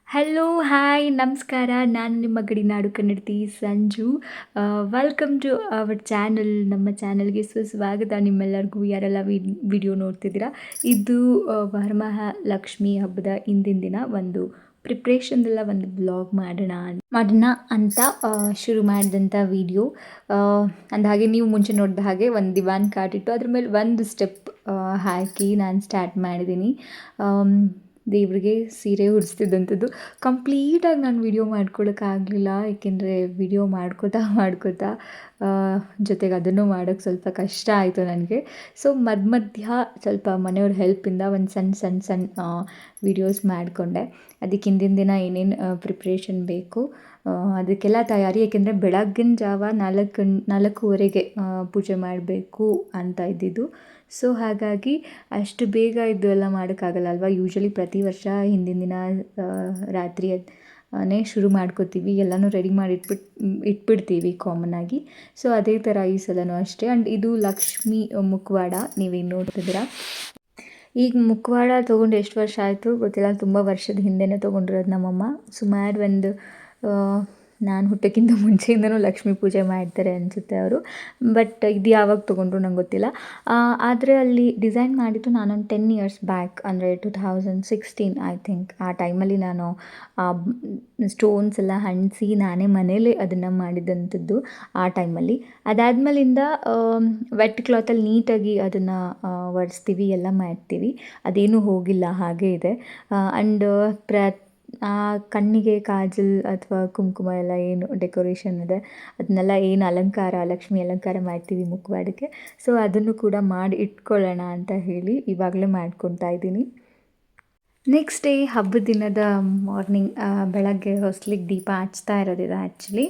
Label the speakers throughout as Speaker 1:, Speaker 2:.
Speaker 1: Hello, hi, ನಮಸ್ಕಾರ. ನಾನು ನಿಮ್ಮ ಗಡಿನಾಡು ಕನ್ನಡತಿ Sanju. Welcome to our channel. ನಮ್ಮ ಚಾನಲ್ಗೆ ಸುಸ್ವಾಗತ ನಿಮ್ಮೆಲ್ಲರಿಗೂ, ಯಾರೆಲ್ಲ ವಿಡಿಯೋ ನೋಡ್ತಿದ್ದೀರಾ. ಇದು ವರಮಹಾಲಕ್ಷ್ಮಿ ಹಬ್ಬದ ಹಿಂದಿನ ದಿನ ಒಂದು ಪ್ರಿಪ್ರೇಷನ್ದೆಲ್ಲ ಒಂದು ಬ್ಲಾಗ್ ಮಾಡೋಣ ಅಂತ ಶುರು ಮಾಡಿದಂಥ ವಿಡಿಯೋ. ಅಂದಹಾಗೆ ನೀವು ಮುಂಚೆ ನೋಡಿದ ಹಾಗೆ ಒಂದು ದಿವಾನ್ ಕಾಟ್ ಇಟ್ಟು ಅದ್ರ ಮೇಲೆ ಒಂದು ಸ್ಟೆಪ್ ಹಾಕಿ ನಾನು ಸ್ಟಾರ್ಟ್ ಮಾಡಿದ್ದೀನಿ. ದೇವರಿಗೆ ಸೀರೆ ಉಡಿಸ್ತಿದ್ದಂಥದ್ದು ಕಂಪ್ಲೀಟಾಗಿ ನಾನು ವಿಡಿಯೋ ಮಾಡ್ಕೊಳ್ಳೋಕ್ಕಾಗಲಿಲ್ಲ, ಏಕೆಂದರೆ ವಿಡಿಯೋ ಮಾಡ್ಕೋತಾ ಜೊತೆಗೆ ಅದನ್ನು ಮಾಡೋಕ್ಕೆ ಸ್ವಲ್ಪ ಕಷ್ಟ ಆಯಿತು ನನಗೆ. ಸೊ ಮಧ್ಯ ಸ್ವಲ್ಪ ಮನೆಯವ್ರ ಹೆಲ್ಪಿಂದ ಒಂದು ಸಣ್ಣ ವಿಡಿಯೋಸ್ ಮಾಡಿಕೊಂಡೆ. ಅದಕ್ಕೆ ಹಿಂದಿನ ದಿನ ಏನೇನು ಪ್ರಿಪ್ರೇಷನ್ ಬೇಕು ಅದಕ್ಕೆಲ್ಲ ತಯಾರಿ, ಏಕೆಂದರೆ ಬೆಳಗ್ಗಿನ ಜಾವ 4:30ಗೆ ಪೂಜೆ ಮಾಡಬೇಕು ಅಂತ ಇದ್ದಿದ್ದು. ಸೊ ಹಾಗಾಗಿ ಅಷ್ಟು ಬೇಗ ಇದು ಎಲ್ಲ ಮಾಡೋಕ್ಕಾಗಲ್ಲ ಅಲ್ವಾ. ಯೂಶ್ವಲಿ ಪ್ರತಿ ವರ್ಷ ಹಿಂದಿನ ದಿನ ರಾತ್ರಿನೇ ಶುರು ಮಾಡ್ಕೋತೀವಿ, ಎಲ್ಲನೂ ರೆಡಿ ಮಾಡಿ ಇಟ್ಬಿಡ್ತೀವಿ ಕಾಮನ್ನಾಗಿ. ಸೊ ಅದೇ ಥರ ಈ ಸಲನೂ ಅಷ್ಟೇ. ಆ್ಯಂಡ್ ಇದು ಲಕ್ಷ್ಮಿ ಮುಖವಾಡ ನೀವೇನು ನೋಡ್ತಿದ್ದೀರಾ. ಈಗ ಮುಖವಾಡ ತೊಗೊಂಡು ಎಷ್ಟು ವರ್ಷ ಆಯಿತು ಗೊತ್ತಿಲ್ಲ, ತುಂಬ ವರ್ಷದ ಹಿಂದೆನೇ ತೊಗೊಂಡಿರೋದು ನಮ್ಮಮ್ಮ. ಸುಮಾರು ಒಂದು ನಾನು ಹುಟ್ಟೋಕ್ಕಿಂತ ಮುಂಚೆಯಿಂದನೂ ಲಕ್ಷ್ಮೀ ಪೂಜೆ ಮಾಡ್ತಾರೆ ಅನಿಸುತ್ತೆ ಅವರು. ಬಟ್ ಇದು ಯಾವಾಗ ತೊಗೊಂಡ್ರು ನಂಗೆ ಗೊತ್ತಿಲ್ಲ. ಆದರೆ ಅಲ್ಲಿ ಡಿಸೈನ್ ಮಾಡಿದ್ದು ನಾನೊಂದು 10 ಇಯರ್ಸ್ ಬ್ಯಾಕ್, ಅಂದರೆ 2016 ಐ ಥಿಂಕ್. ಆ ಟೈಮಲ್ಲಿ ನಾನು ಸ್ಟೋನ್ಸ್ ಎಲ್ಲ ಹಣಿಸಿ ನಾನೇ ಮನೇಲೇ ಅದನ್ನು ಮಾಡಿದಂಥದ್ದು ಆ ಟೈಮಲ್ಲಿ. ಅದಾದಮೇಲಿಂದ ವೆಟ್ ಕ್ಲಾತಲ್ಲಿ ನೀಟಾಗಿ ಅದನ್ನು ಒರೆಸ್ತೀವಿ, ಎಲ್ಲ ಮಾಡ್ತೀವಿ. ಅದೇನೂ ಹೋಗಿಲ್ಲ, ಹಾಗೇ ಇದೆ. ಆ್ಯಂಡ್ ಕಣ್ಣಿಗೆ ಕಾಜಲ್ ಅಥವಾ ಕುಂಕುಮ ಎಲ್ಲ ಏನು ಡೆಕೋರೇಷನ್ ಇದೆ ಅದನ್ನೆಲ್ಲ ಏನು ಅಲಂಕಾರ, ಲಕ್ಷ್ಮಿ ಅಲಂಕಾರ ಮಾಡ್ತೀವಿ ಮುಖವಾಡಕ್ಕೆ. ಸೊ ಅದನ್ನು ಕೂಡ ಮಾಡಿ ಇಟ್ಕೊಳ್ಳೋಣ ಅಂತ ಹೇಳಿ ಇವಾಗಲೇ ಮಾಡ್ಕೊತಾ ಇದ್ದೀನಿ. ನೆಕ್ಸ್ಟ್ ಡೇ ಹಬ್ಬದ ದಿನದ ಮಾರ್ನಿಂಗ್ ಬೆಳಗ್ಗೆ ಹೊಸ್ಲಿಗೆ ದೀಪ ಹಚ್ತಾ ಇರೋದಿದೆ ಆ್ಯಕ್ಚುಲಿ.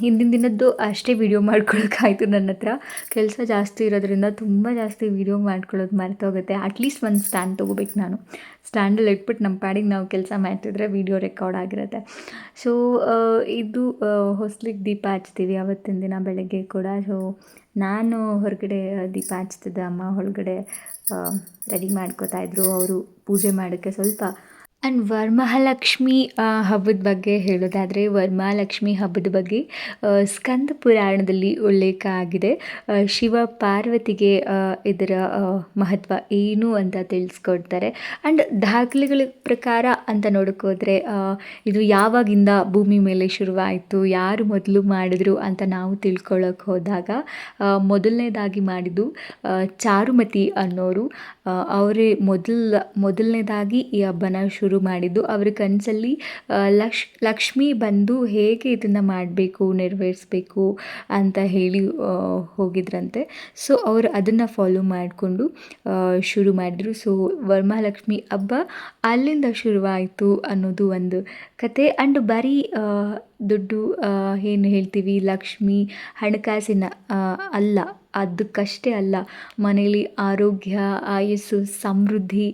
Speaker 1: ಹಿಂದಿನ ದಿನದ್ದು ಅಷ್ಟೇ ವೀಡಿಯೋ ಮಾಡ್ಕೊಳ್ಳೋಕ್ಕಾಯ್ತು. ನನ್ನ ಹತ್ರ ಕೆಲಸ ಜಾಸ್ತಿ ಇರೋದ್ರಿಂದ ತುಂಬ ಜಾಸ್ತಿ ವೀಡಿಯೋ ಮಾಡ್ಕೊಳ್ಳೋದು ಮರ್ತೋಗುತ್ತೆ. ಅಟ್ಲೀಸ್ಟ್ ಒಂದು ಸ್ಟ್ಯಾಂಡ್ ತೊಗೋಬೇಕು ನಾನು. ಸ್ಟ್ಯಾಂಡಲ್ಲಿ ಇಟ್ಬಿಟ್ಟು ನಮ್ಮ ಪಾಡಿಗೆ ನಾವು ಕೆಲಸ ಮಾಡ್ತಿದ್ರೆ ವೀಡಿಯೋ ರೆಕಾರ್ಡ್ ಆಗಿರುತ್ತೆ. ಸೊ ಇದು ಹೊಸ್ಲಿಗೆ ದೀಪ ಹಚ್ತೀವಿ ಅವತ್ತಿನ ದಿನ ಬೆಳಗ್ಗೆ ಕೂಡ. ಸೊ ನಾನು ಹೊರಗಡೆ ದೀಪ ಹಚ್ತಿದ್ದೆ, ಅಮ್ಮ ಒಳಗಡೆ ರೆಡಿ ಮಾಡ್ಕೋತಾಯಿದ್ರು ಅವರು ಪೂಜೆ ಮಾಡೋಕ್ಕೆ ಸ್ವಲ್ಪ. ಆ್ಯಂಡ್ ವರಮಹಾಲಕ್ಷ್ಮಿ ಹಬ್ಬದ ಬಗ್ಗೆ ಹೇಳೋದಾದರೆ, ವರಮಹಾಲಕ್ಷ್ಮಿ ಹಬ್ಬದ ಬಗ್ಗೆ ಸ್ಕಂದ ಪುರಾಣದಲ್ಲಿ ಉಲ್ಲೇಖ ಆಗಿದೆ. ಶಿವ ಪಾರ್ವತಿಗೆ ಇದರ ಮಹತ್ವ ಏನು ಅಂತ ತಿಳಿಸ್ಕೊಡ್ತಾರೆ. ಆ್ಯಂಡ್ ದಾಖಲೆಗಳ ಪ್ರಕಾರ ಅಂತ ನೋಡೋಕ್ಕೋದ್ರೆ ಇದು ಯಾವಾಗಿಂದ ಭೂಮಿ ಮೇಲೆ ಶುರುವಾಯಿತು, ಯಾರು ಮೊದಲು ಮಾಡಿದ್ರು ಅಂತ ನಾವು ತಿಳ್ಕೊಳ್ಳೋಕೆ ಹೋದಾಗ ಮೊದಲನೇದಾಗಿ ಮಾಡಿದ್ದು ಚಾರುಮತಿ ಅನ್ನೋರು. ಅವರೇ ಮೊದಲನೇದಾಗಿ ಈ ಹಬ್ಬನ ಶುರು ಮಾಡಿದ್ದು. ಅವ್ರ ಕನಸಲ್ಲಿ ಲಕ್ಷ್ಮಿ ಬಂದು ಹೇಗೆ ಇದನ್ನು ಮಾಡಬೇಕು, ನೆರವೇರಿಸ್ಬೇಕು ಅಂತ ಹೇಳಿ ಹೋಗಿದ್ರಂತೆ. ಸೊ ಅವರು ಅದನ್ನು ಫಾಲೋ ಮಾಡಿಕೊಂಡು ಶುರು ಮಾಡಿದ್ರು. ಸೊ ವರಮಹಾಲಕ್ಷ್ಮಿ ಹಬ್ಬ ಅಲ್ಲಿಂದ ಶುರುವಾಯಿತು ಅನ್ನೋದು ಒಂದು ಕತೆ. ಆ್ಯಂಡ್ ಬರೀ ದುಡ್ಡು ಏನು ಹೇಳ್ತೀವಿ ಲಕ್ಷ್ಮಿ ಹಣಕಾಸಿನ ಅಲ್ಲ, ಅದಕ್ಕಷ್ಟೇ ಅಲ್ಲ, ಮನೇಲಿ ಆರೋಗ್ಯ, ಆಯಸ್ಸು, ಸಮೃದ್ಧಿ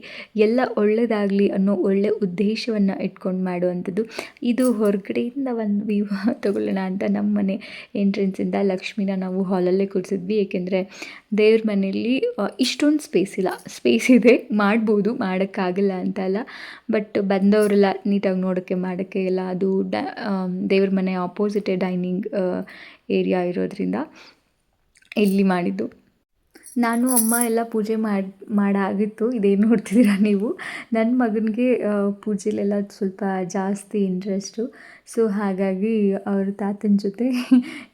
Speaker 1: ಎಲ್ಲ ಒಳ್ಳೆಯದಾಗಲಿ ಅನ್ನೋ ಒಳ್ಳೆ ಉದ್ದೇಶವನ್ನು ಇಟ್ಕೊಂಡು ಮಾಡುವಂಥದ್ದು. ಇದು ಹೊರಗಡೆಯಿಂದ ಒಂದು ವ್ಯೂ ತಗೊಳ್ಳೋಣ ಅಂತ ನಮ್ಮ ಮನೆ ಎಂಟ್ರೆನ್ಸಿಂದ ಲಕ್ಷ್ಮಿನ ನಾವು ಹಾಲಲ್ಲೇ ಕೂರಿಸಿದ್ವಿ. ಏಕೆಂದರೆ ದೇವ್ರ ಮನೆಯಲ್ಲಿ ಇಷ್ಟೊಂದು ಸ್ಪೇಸ್ ಇಲ್ಲ. ಸ್ಪೇಸ್ ಇದೆ, ಮಾಡ್ಬೋದು, ಮಾಡೋಕ್ಕಾಗಲ್ಲ ಅಂತ ಅಲ್ಲ. ಬಟ್ ಬಂದವರೆಲ್ಲ ನೀಟಾಗಿ ಮಾಡೋಕ್ಕೆ ಎಲ್ಲ ಅದು ದೇವ್ರ ಮನೆ ಆಪೋಸಿಟೇ ಡೈನಿಂಗ್ ಏರಿಯಾ ಇರೋದ್ರಿಂದ ಇಲ್ಲಿ ಮಾಡಿದ್ದು. ನಾನು ಅಮ್ಮ ಎಲ್ಲ ಪೂಜೆ ಮಾಡಾಗಿತ್ತು. ಇದೇನು ನೋಡ್ತಿದ್ದೀರಾ ನೀವು. ನನ್ನ ಮಗನಿಗೆ ಪೂಜೆಲೆಲ್ಲ ಸ್ವಲ್ಪ ಜಾಸ್ತಿ ಇಂಟ್ರೆಸ್ಟು. ಸೊ ಹಾಗಾಗಿ ಅವ್ರ ತಾತನ ಜೊತೆ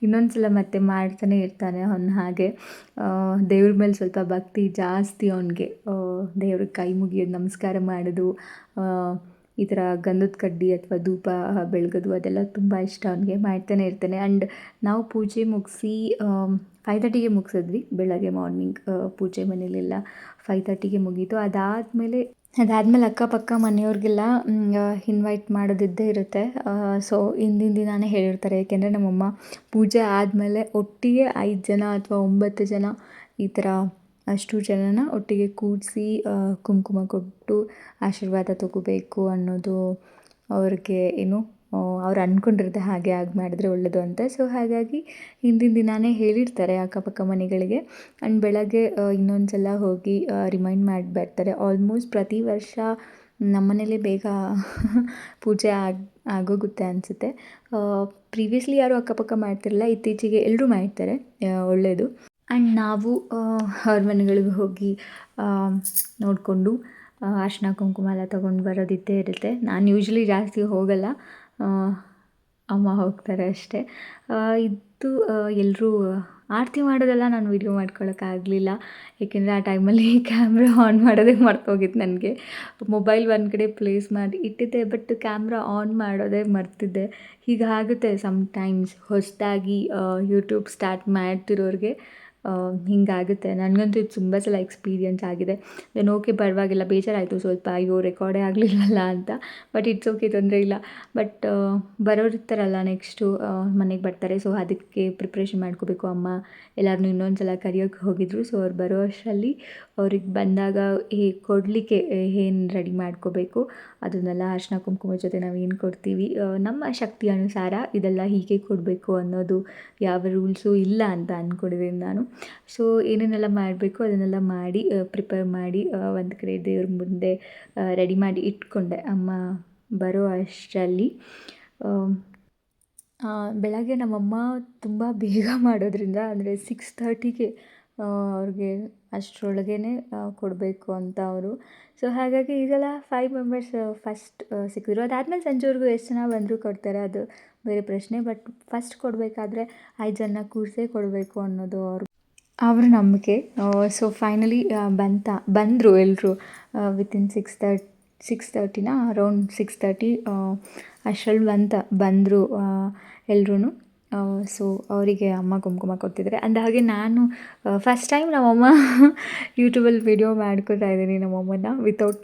Speaker 1: ಇನ್ನೊಂದು ಸಲ ಮತ್ತೆ ಮಾಡ್ತಾನೆ ಇರ್ತಾನೆ ಅವನು. ಹಾಗೆ ದೇವ್ರ ಮೇಲೆ ಸ್ವಲ್ಪ ಭಕ್ತಿ ಜಾಸ್ತಿ ಅವನಿಗೆ. ದೇವ್ರಿಗೆ ಕೈ ಮುಗಿಯೋದು, ನಮಸ್ಕಾರ ಮಾಡೋದು, ಈ ಥರ ಗಂಧದ ಕಡ್ಡಿ ಅಥವಾ ಧೂಪ ಬೆಳಗೋದು ಅದೆಲ್ಲ ತುಂಬ ಇಷ್ಟ ಅವನಿಗೆ. ಮಾಡ್ತಾನೆ ಇರ್ತಾನೆ. ಆ್ಯಂಡ್ ನಾವು ಪೂಜೆ ಮುಗಿಸಿ 5:30ಗೆ ಮುಗಿಸಿದ್ವಿ ಬೆಳಗ್ಗೆ ಮಾರ್ನಿಂಗ್. ಪೂಜೆ ಮನೇಲೆಲ್ಲ 5:30ಗೆ ಮುಗೀತು. ಅದಾದಮೇಲೆ ಅಕ್ಕಪಕ್ಕ ಮನೆಯವ್ರಿಗೆಲ್ಲ ಇನ್ವೈಟ್ ಮಾಡೋದಿದ್ದೇ ಇರುತ್ತೆ. ಸೊ ಹಿಂದಿನ ದಿನಾನೇ ಹೇಳಿರ್ತಾರೆ. ಏಕೆಂದರೆ ನಮ್ಮಮ್ಮ ಪೂಜೆ ಆದಮೇಲೆ ಒಟ್ಟಿಗೆ 5 ಜನ ಅಥವಾ 9 ಜನ ಈ ಥರ ಅಷ್ಟು ಜನನ ಒಟ್ಟಿಗೆ ಕೂಡಿಸಿ ಕುಂಕುಮ ಕೊಟ್ಟು ಆಶೀರ್ವಾದ ತಗೋಬೇಕು ಅನ್ನೋದು ಅವ್ರಿಗೆ ಅವ್ರು ಅಂದ್ಕೊಂಡಿರುತ್ತೆ. ಹಾಗೆ ಮಾಡಿದ್ರೆ ಒಳ್ಳೆಯದು ಅಂತ. ಸೊ ಹಾಗಾಗಿ ಹಿಂದಿನ ದಿನಾನೇ ಹೇಳಿರ್ತಾರೆ ಅಕ್ಕಪಕ್ಕ ಮನೆಗಳಿಗೆ. ಆ್ಯಂಡ್ ಬೆಳಗ್ಗೆ ಇನ್ನೊಂದು ಸಲ ಹೋಗಿ ರಿಮೈಂಡ್ ಮಾಡಿ ಬರ್ತಾರೆ. ಆಲ್ಮೋಸ್ಟ್ ಪ್ರತಿ ವರ್ಷ ನಮ್ಮನೇಲೇ ಬೇಗ ಪೂಜೆ ಆಗೋಗುತ್ತೆ ಅನಿಸುತ್ತೆ. ಪ್ರೀವಿಯಸ್ಲಿ ಯಾರೂ ಅಕ್ಕಪಕ್ಕ ಮಾಡ್ತಿರಲಿಲ್ಲ, ಇತ್ತೀಚೆಗೆ ಎಲ್ಲರೂ ಮಾಡ್ತಾರೆ, ಒಳ್ಳೆಯದು. ಆ್ಯಂಡ್ ನಾವು ಅವ್ರ ಮನೆಗಳಿಗೆ ಹೋಗಿ ನೋಡಿಕೊಂಡು ಅರಿಶಿನ ಕುಂಕುಮ ಎಲ್ಲ ತೊಗೊಂಡು ಬರೋದಿದ್ದೇ ಇರುತ್ತೆ. ನಾನು ಯೂಶ್ವಲಿ ಜಾಸ್ತಿ ಹೋಗಲ್ಲ, ಅಮ್ಮ ಹೋಗ್ತಾರೆ ಅಷ್ಟೇ. ಇದು ಎಲ್ಲರೂ ಆರತಿ ಮಾಡೋದೆಲ್ಲ ನಾನು ವೀಡಿಯೋ ಮಾಡ್ಕೊಳಕ್ಕಾಗಲಿಲ್ಲ, ಏಕೆಂದರೆ ಆ ಟೈಮಲ್ಲಿ ಕ್ಯಾಮ್ರಾ ಆನ್ ಮಾಡೋದೇ ಮರ್ತೋಗಿತ್ತು ನನಗೆ. ಮೊಬೈಲ್ ಒಂದು ಕಡೆ ಪ್ಲೇಸ್ ಮಾಡಿ ಇಟ್ಟಿದ್ದೆ, ಬಟ್ ಕ್ಯಾಮ್ರಾ ಆನ್ ಮಾಡೋದೇ ಮರ್ತಿದ್ದೆ. ಹೀಗಾಗುತ್ತೆ ಸಮ್ಟೈಮ್ಸ್ ಹೊಸದಾಗಿ ಯೂಟ್ಯೂಬ್ ಸ್ಟಾರ್ಟ್ ಮಾಡ್ತಿರೋರಿಗೆ ಹಿಂಗಾಗುತ್ತೆ. ನನಗಂತೂ ಇದು ತುಂಬ ಸಲ ಎಕ್ಸ್ಪೀರಿಯನ್ಸ್ ಆಗಿದೆ. ದೆನ್ ಓಕೆ, ಪರವಾಗಿಲ್ಲ, ಬೇಜಾರಾಯಿತು ಸ್ವಲ್ಪ, ಅಯ್ಯೋ ರೆಕಾರ್ಡೇ ಆಗಲಿಲ್ವಲ್ಲ ಅಂತ. ಬಟ್ ಇಟ್ಸ್ ಓಕೆ, ತೊಂದರೆ ಇಲ್ಲ. ಬಟ್ ಬರೋರು ಇರ್ತಾರಲ್ಲ, ನೆಕ್ಸ್ಟು ಮನೆಗೆ ಬರ್ತಾರೆ, ಸೊ ಅದಕ್ಕೆ ಪ್ರಿಪ್ರೇಷನ್ ಮಾಡ್ಕೋಬೇಕು. ಅಮ್ಮ ಎಲ್ಲರನ್ನೂ ಇನ್ನೊಂದು ಸಲ ಕರಿಯೋಕ್ಕೆ ಹೋಗಿದ್ರು. ಸೊ ಅವ್ರು ಬರೋ ಅಷ್ಟರಲ್ಲಿ ಅವ್ರಿಗೆ ಬಂದಾಗ ಕೊಡಲಿಕ್ಕೆ ಏನು ರೆಡಿ ಮಾಡ್ಕೋಬೇಕು ಅದನ್ನೆಲ್ಲ ಅರಿಶಿನ ಕುಂಕುಮ ಜೊತೆ ನಾವು ಏನು ಕೊಡ್ತೀವಿ, ನಮ್ಮ ಶಕ್ತಿ ಅನುಸಾರ ಇದೆಲ್ಲ ಹೀಗೆ ಕೊಡಬೇಕು ಅನ್ನೋದು ಯಾವ ರೂಲ್ಸು ಇಲ್ಲ ಅಂತ ಅಂದ್ಕೊಂಡಿದ್ದೀನಿ ನಾನು. ಸೊ ಏನೇನೆಲ್ಲ ಮಾಡಬೇಕು ಅದನ್ನೆಲ್ಲ ಮಾಡಿ ಪ್ರಿಪೇರ್ ಮಾಡಿ ಒಂದು ಕಡೆ ದೇವ್ರ ಮುಂದೆ ರೆಡಿ ಮಾಡಿ ಇಟ್ಕೊಂಡೆ ಅಮ್ಮ ಬರೋ ಅಷ್ಟರಲ್ಲಿ. ಬೆಳಗ್ಗೆ ನಮ್ಮಮ್ಮ ತುಂಬ ಬೇಗ ಮಾಡೋದ್ರಿಂದ, ಅಂದರೆ 6:30ಗೆ ಅವ್ರಿಗೆ ಅಷ್ಟರೊಳಗೇ ಕೊಡಬೇಕು ಅಂತ ಅವರು. ಸೊ ಹಾಗಾಗಿ ಈಗೆಲ್ಲ 5 ಮೆಂಬರ್ಸ್ ಫಸ್ಟ್ ಸಿಕ್ಕಿದ್ರು. ಅದಾದಮೇಲೆ ಸಂಜೆವರೆಗೂ ಎಷ್ಟು ಜನ ಬಂದರೂ ಕೊಡ್ತಾರೆ, ಅದು ಬೇರೆ ಪ್ರಶ್ನೆ. ಬಟ್ ಫಸ್ಟ್ ಕೊಡಬೇಕಾದ್ರೆ 5 ಜನ ಕೂರಿಸೇ ಕೊಡಬೇಕು ಅನ್ನೋದು ಅವ್ರ ನಂಬಿಕೆ. ಸೊ ಫೈನಲಿ ಬಂದರು ಎಲ್ಲರೂ ವಿತಿನ್ 6:30 ಅರೌಂಡ್ 6:30 ಅಷ್ಟರಲ್ಲಿ ಬಂದರು ಎಲ್ಲರೂ. ಸೊ ಅವರಿಗೆ ಅಮ್ಮ ಕುಂಕುಮ ಕೊಡ್ತಿದ್ದಾರೆ. ಅಂದಹಾಗೆ ನಾನು ಫಸ್ಟ್ ಟೈಮ್ ನಮ್ಮಮ್ಮ ಯೂಟ್ಯೂಬಲ್ಲಿ ವಿಡಿಯೋ ಮಾಡ್ಕೊತಾ ಇದ್ದೀನಿ ನಮ್ಮಮ್ಮನ ವಿತೌಟ್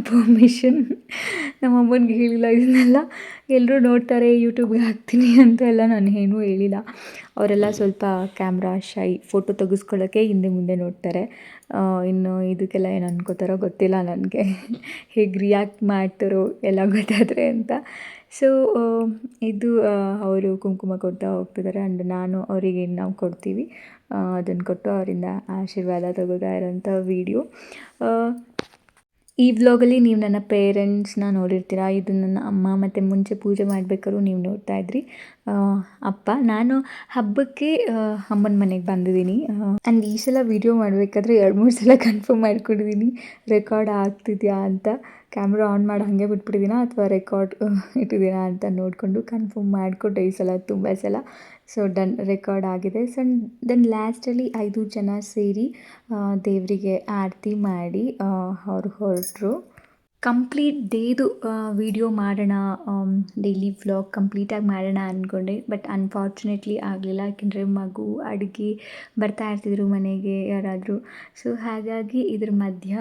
Speaker 1: ಪರ್ಮಿಷನ್. ನಮ್ಮಮ್ಮನಿಗೆ ಹೇಳಿಲ್ಲ ಇದನ್ನೆಲ್ಲ, ಎಲ್ಲರೂ ನೋಡ್ತಾರೆ ಯೂಟ್ಯೂಬ್ಗೆ ಹಾಕ್ತೀನಿ ಅಂತ ಎಲ್ಲ ನಾನು ಏನೂ ಹೇಳಿಲ್ಲ. ಅವರೆಲ್ಲ ಸ್ವಲ್ಪ ಕ್ಯಾಮ್ರಾ ಶೈ, ಫೋಟೋ ತೆಗೆಸ್ಕೊಳ್ಳೋಕ್ಕೆ ಹಿಂದೆ ಮುಂದೆ ನೋಡ್ತಾರೆ. ಇನ್ನು ಇದಕ್ಕೆಲ್ಲ ಏನು ಅನ್ಕೋತಾರೋ ಗೊತ್ತಿಲ್ಲ ನನಗೆ, ಹೇಗೆ ರಿಯಾಕ್ಟ್ ಮಾಡ್ತಾರೋ ಎಲ್ಲ ಗೊತ್ತಾದರೆ ಅಂತ. ಸೊ ಇದು ಅವರು ಕುಂಕುಮ ಕೊಡ್ತಾ ಹೋಗ್ತಿದ್ದಾರೆ. ಆ್ಯಂಡ್ ನಾನು ಅವರಿಗೆ ನಾವು ಕೊಡ್ತೀವಿ, ಅದನ್ನು ಕೊಟ್ಟು ಅವರಿಂದ ಆಶೀರ್ವಾದ ತಗೋತಾ ಇರೋಂಥ ವೀಡಿಯೋ. ಈ ವ್ಲಾಗಲ್ಲಿ ನೀವು ನನ್ನ ಪೇರೆಂಟ್ಸ್ನ ನೋಡಿರ್ತೀರ. ಇದು ನನ್ನ ಅಮ್ಮ, ಮತ್ತು ಮುಂಚೆ ಪೂಜೆ ಮಾಡಬೇಕಾದ್ರೂ ನೀವು ನೋಡ್ತಾಯಿದ್ರಿ ಅಪ್ಪ. ನಾನು ಹಬ್ಬಕ್ಕೆ ಅಮ್ಮನ ಮನೆಗೆ ಬಂದಿದ್ದೀನಿ. ಆ್ಯಂಡ್ ಈ ಸಲ ವೀಡಿಯೋ ಮಾಡಬೇಕಾದ್ರೆ 2-3 ಸಲ ಕನ್ಫರ್ಮ್ ಮಾಡ್ಕೊಂಡಿದ್ದೀನಿ ರೆಕಾರ್ಡ್ ಆಗ್ತಿದೆಯಾ ಅಂತ. ಕ್ಯಾಮ್ರಾ ಆನ್ ಮಾಡಿ ಹಾಗೆ ಬಿಟ್ಬಿಟ್ಟಿದ್ದೀನಾ ಅಥವಾ ರೆಕಾರ್ಡ್ ಇಟ್ಟಿದ್ದೀನಾ ಅಂತ ನೋಡಿಕೊಂಡು ಕನ್ಫರ್ಮ್ ಮಾಡಿಕೊಟ್ಟೆ ಈ ಸಲ ತುಂಬ ಸಲ. ಸೊ ಡನ್, ರೆಕಾರ್ಡ್ ಆಗಿದೆ. ದೆನ್ ಲಾಸ್ಟಲ್ಲಿ 5 ಜನ ಸೇರಿ ದೇವರಿಗೆ ಆರತಿ ಮಾಡಿ ಅವ್ರು ಹೊರಟರು. ಕಂಪ್ಲೀಟ್ ಡೇದು ವೀಡಿಯೋ ಮಾಡೋಣ, ಡೈಲಿ ವ್ಲಾಗ್ ಕಂಪ್ಲೀಟಾಗಿ ಮಾಡೋಣ ಅಂದ್ಕೊಂಡೆ. ಬಟ್ ಅನ್ಫಾರ್ಚುನೇಟ್ಲಿ ಆಗಲಿಲ್ಲ, ಯಾಕೆಂದರೆ ಮಗು, ಅಡುಗೆ ಬರ್ತಾ ಇರ್ತಿದ್ರು ಮನೆಗೆ ಯಾರಾದರೂ. ಸೊ ಹಾಗಾಗಿ ಇದ್ರ ಮಧ್ಯ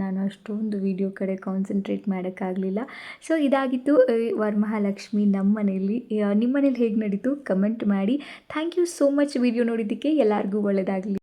Speaker 1: ನಾನು ಅಷ್ಟೊಂದು ವೀಡಿಯೋ ಕಡೆ ಕಾನ್ಸಂಟ್ರೇಟ್ ಮಾಡೋಕ್ಕಾಗಲಿಲ್ಲ. ಸೊ ಇದಾಗಿತ್ತು ವರಮಹಾಲಕ್ಷ್ಮಿ ನಮ್ಮ ಮನೇಲಿ. ನಿಮ್ಮ ಮನೇಲಿ ಹೇಗೆ ನಡೀತು ಕಮೆಂಟ್ ಮಾಡಿ. Thank you so much video ನೋಡಿದ್ದಕ್ಕೆ. ಎಲ್ಲರಿಗೂ ಒಳ್ಳೆಯದಾಗಲಿ.